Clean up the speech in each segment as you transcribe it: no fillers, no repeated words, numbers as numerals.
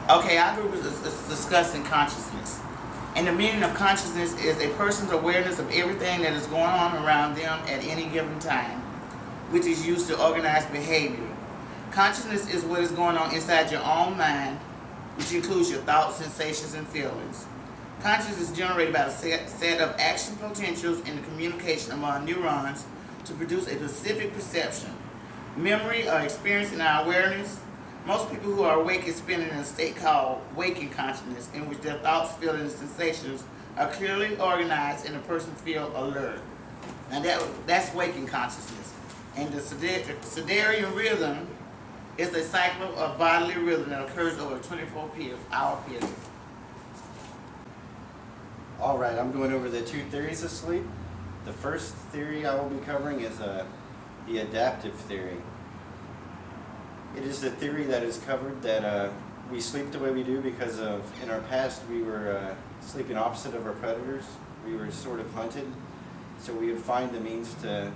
Okay, our group is discussing consciousness. And the meaning of consciousness is a person's awareness of everything that is going on around them at any given time, which is used to organize behavior. Consciousness is what is going on inside your own mind, which includes your thoughts, sensations, and feelings. Consciousness is generated by a set of action potentials in the communication among neurons to produce a specific perception, memory, or experience in our awareness. Most people who are awake experience in a state called waking consciousness, in which their thoughts, feelings, and sensations are clearly organized and a person feels alert. And that's waking consciousness. And the circadian rhythm is a cycle of bodily rhythm that occurs over a 24-hour period. All right, I'm going over the two theories of sleep. The first theory I will be covering is the adaptive theory. It is the theory that is covered that we sleep the way we do because in our past we were sleeping opposite of our predators. We were sort of hunted, so we would find the means to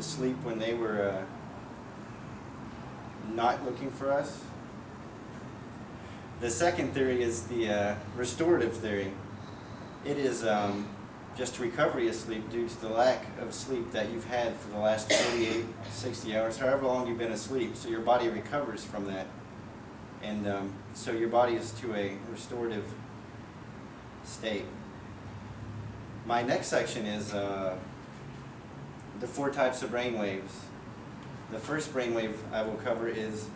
sleep when they were not looking for us. The second theory is the restorative theory. It is just recovery of sleep due to the lack of sleep that you've had for the last 48, 60 hours, however long you've been asleep. So your body recovers from that. And so your body is to a restorative state. My next section is the 4 types of brain waves. The first brainwave I will cover is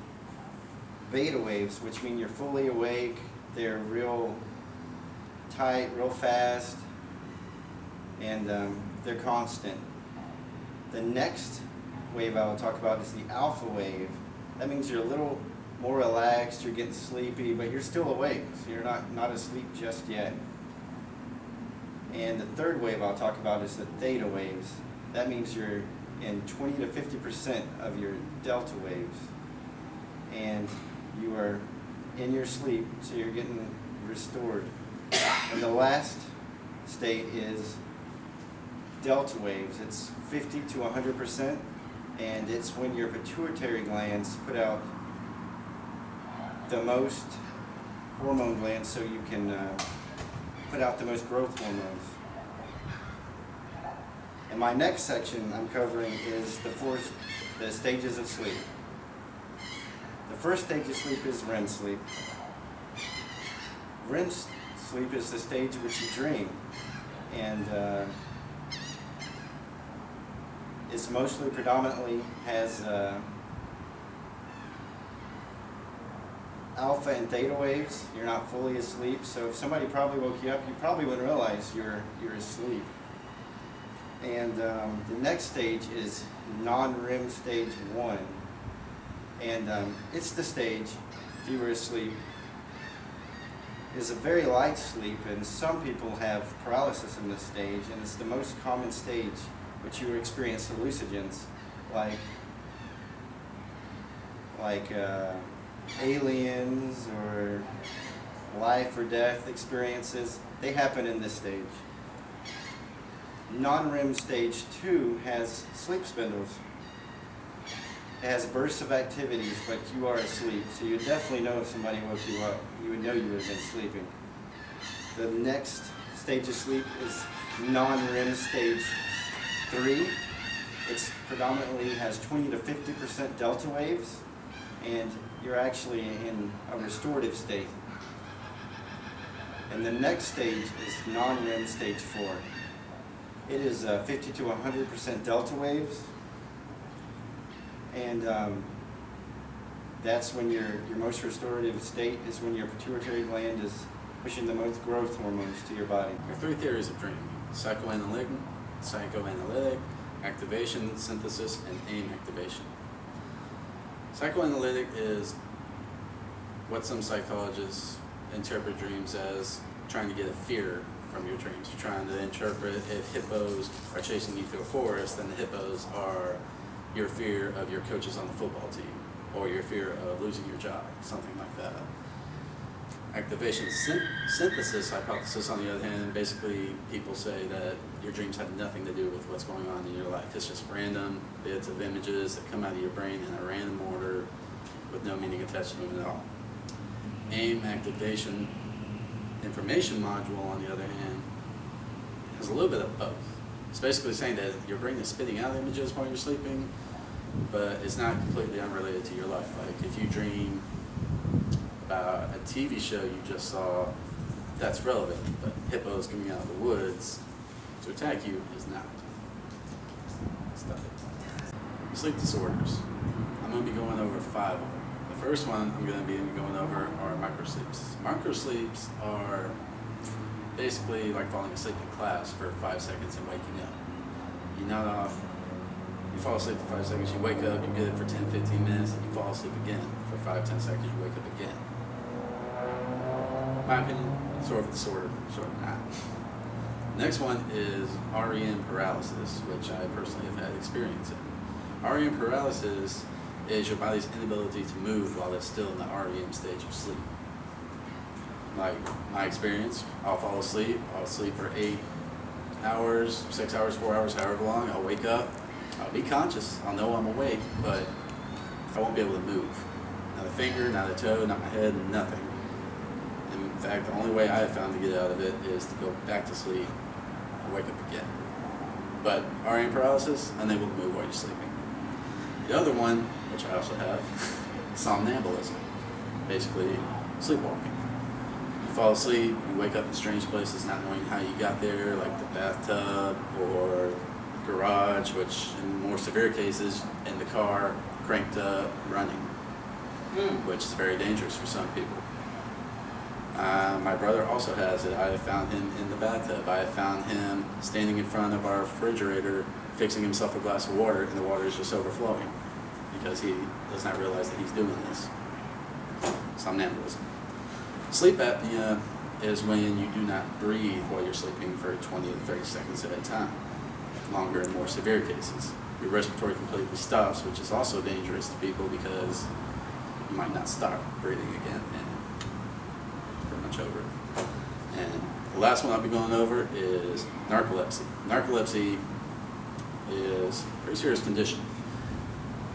beta waves, which mean you're fully awake, they're real tight, real fast, and they're constant. The next wave I will talk about is the alpha wave. That means you're a little more relaxed, you're getting sleepy, but you're still awake, so you're not asleep just yet. And the third wave I'll talk about is the theta waves. That means you're in 20 to 50% of your delta waves, and you are in your sleep, so you're getting restored. And the last state is delta waves. It's 50 to 100%, and it's when your pituitary glands put out the most hormone glands, so you can put out the most growth hormones. And my next section I'm covering is the stages of sleep. The first stage of sleep is REM sleep. REM sleep is the stage in which you dream, and it's mostly predominantly has alpha and theta waves. You're not fully asleep, so if somebody probably woke you up, you probably wouldn't realize you're asleep. And the next stage is non-REM stage 1, and it's the stage, if you were asleep, is a very light sleep, and some people have paralysis in this stage, and it's the most common stage, which you experience hallucinogens like aliens or life or death experiences. They happen in this stage. Non-REM stage 2 has sleep spindles. It has bursts of activities, but you are asleep, so you would definitely know if somebody woke you up. You would know you would have been sleeping. The next stage of sleep is non-REM stage 3. It's predominantly has 20 to 50% delta waves, and you're actually in a restorative state. And the next stage is non-REM stage 4. It is 50 to 100% delta waves, and that's when your most restorative state is when your pituitary gland is pushing the most growth hormones to your body. There are 3 theories of dreaming: psychoanalytic, activation, synthesis, and aim activation. Psychoanalytic is what some psychologists interpret dreams as trying to get a fear from your dreams. You're trying to interpret if hippos are chasing you through a forest, then the hippos are your fear of your coaches on the football team, or your fear of losing your job, something like that. Activation synthesis hypothesis, on the other hand, basically people say that your dreams have nothing to do with what's going on in your life. It's just random bits of images that come out of your brain in a random order with no meaning attached to them at all. AIM activation information module, on the other hand, has a little bit of both. It's basically saying that your brain is spitting out images while you're sleeping, but it's not completely unrelated to your life. Like if you dream about a TV show you just saw, that's relevant, but hippos coming out of the woods to attack you is not. Stop it. Sleep disorders. I'm going to be going over 5 of them. The first one I'm going to be going over are microsleeps. Microsleeps are basically like falling asleep in class for 5 seconds and waking up. You nod off, you fall asleep for 5 seconds, you wake up, you get it for 10-15 minutes, and you fall asleep again for 5-10 seconds, you wake up again. In my opinion, sort of disorder, sort of not. Next one is REM paralysis, which I personally have had experience in. REM paralysis is your body's inability to move while it's still in the REM stage of sleep. Like my experience, I'll fall asleep, I'll sleep for 8 hours, 6 hours, 4 hours, however long, I'll wake up, I'll be conscious, I'll know I'm awake, but I won't be able to move. Not a finger, not a toe, not my head, nothing. In fact, the only way I have found to get out of it is to go back to sleep and wake up again. But REM paralysis, unable to move while you're sleeping. The other one, which I also have, somnambulism, basically sleepwalking. You fall asleep, you wake up in strange places not knowing how you got there, like the bathtub or garage, which in more severe cases, in the car, cranked up, running, which is very dangerous for some people. My brother also has it. I have found him in the bathtub. I have found him standing in front of our refrigerator fixing himself a glass of water, and the water is just overflowing because he does not realize that he's doing this. Somnambulism. Sleep apnea is when you do not breathe while you're sleeping for 20 to 30 seconds at a time. Longer and more severe cases. Your respiratory completely stops, which is also dangerous to people because you might not stop breathing again and pretty much over. And the last one I'll be going over is narcolepsy. Narcolepsy is a pretty serious condition.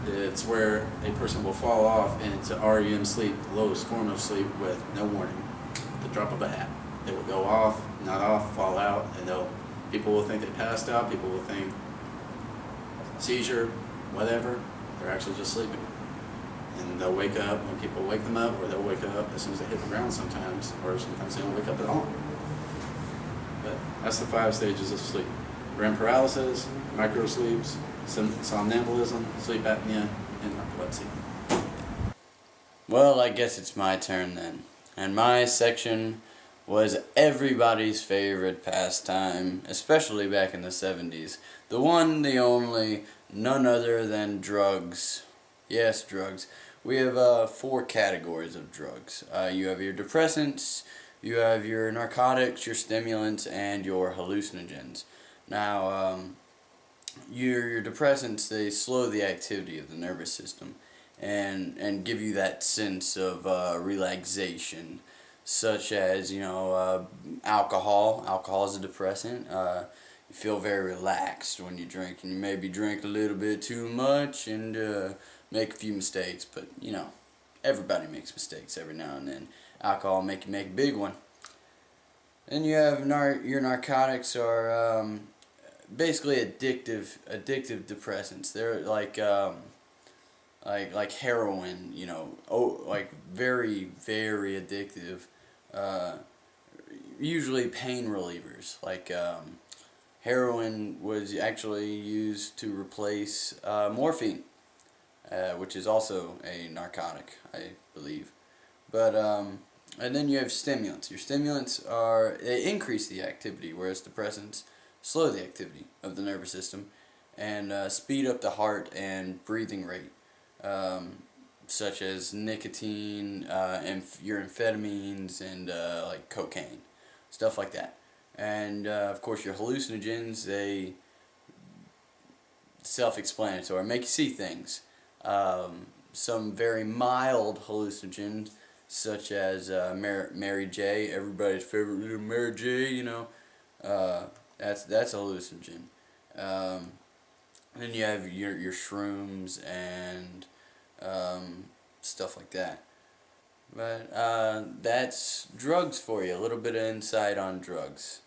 It's where a person will fall off into REM sleep, the lowest form of sleep, with no warning. The drop of a hat. They will go off, not off, fall out, and people will think they passed out, people will think seizure, whatever. They're actually just sleeping. And they'll wake up when people wake them up, or they'll wake up as soon as they hit the ground sometimes, or sometimes they don't wake up at all. But that's the 5 stages of sleep. REM paralysis, microsleeps, somnambulism, sleep apnea, and narcolepsy. Well, I guess it's my turn then. And my section was everybody's favorite pastime, especially back in the 70s. The one, the only, none other than drugs. Yes, drugs. We have 4 categories of drugs. You have your depressants, you have your narcotics, your stimulants, and your hallucinogens. Now, your depressants, they slow the activity of the nervous system and give you that sense of relaxation, such as, alcohol. Alcohol is a depressant. You feel very relaxed when you drink, and you maybe drink a little bit too much and make a few mistakes, but everybody makes mistakes every now and then. Alcohol make you make a big one. Then you have your narcotics are basically addictive depressants. They're like heroin, like very, very addictive. Usually pain relievers. Like heroin was actually used to replace morphine, which is also a narcotic, I believe. But and then you have stimulants. Your stimulants they increase the activity, whereas depressants slow the activity of the nervous system and speed up the heart and breathing rate, such as nicotine, your amphetamines, and like cocaine, stuff like that. And of course your hallucinogens, they self-explanatory, make you see things. Some very mild hallucinogens, such as Mary J, everybody's favorite little Mary J, that's a hallucinogen. Then you have your shrooms and stuff like that. But that's drugs for you. A little bit of insight on drugs.